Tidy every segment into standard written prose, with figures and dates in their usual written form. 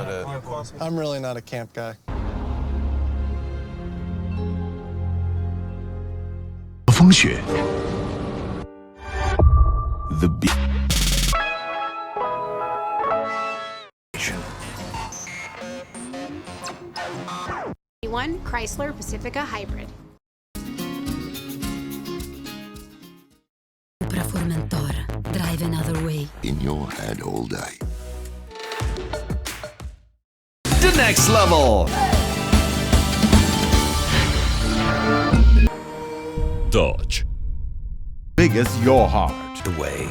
not it. I'm really not a camp guy. 风雪 The Beach One Chrysler Pacifica Hybrid. Opera Formentor, drive another way. In your head all day. The next level. Dodge. Big as your heart. Away.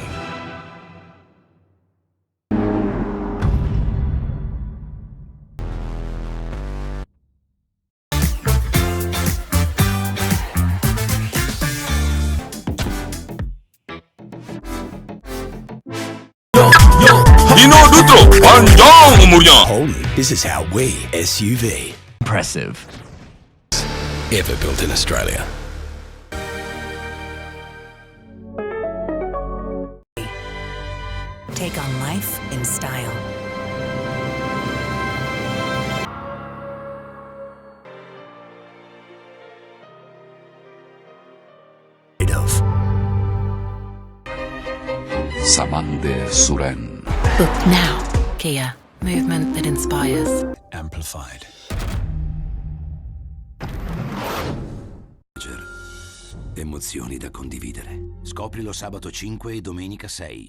Holy, this is how we SUV. Impressive. Ever built in Australia. Take on life in style. Of Samande Suren. Book now. Kia. Movement that inspires. amplified. Emozioni da condividere. Scoprilo sabato 5 e domenica 6.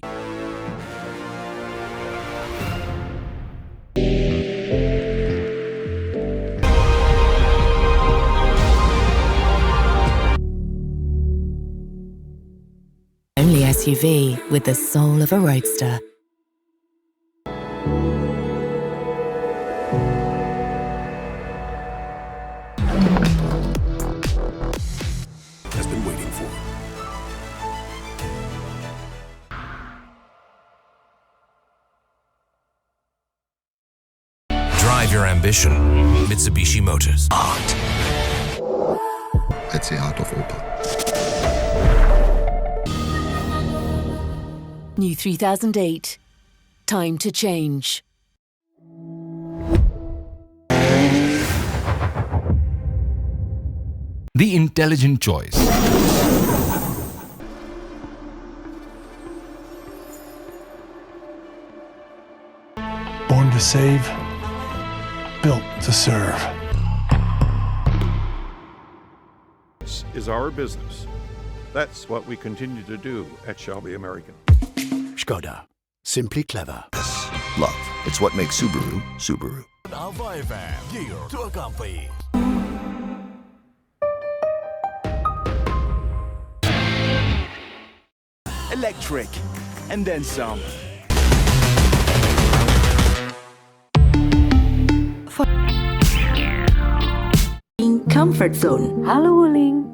Only SUV with the soul of a roadster. Has been waiting for. Drive your ambition. Mitsubishi Motors. Art. That's the art of Opel. New 3008. Time to change. The intelligent choice. Born to save, built to serve. This is our business. That's what we continue to do at Shelby American. Skoda. Simply clever. Love. It's what makes Subaru, Subaru. Electric. And then some. Comfort zone. Hello, Wuling.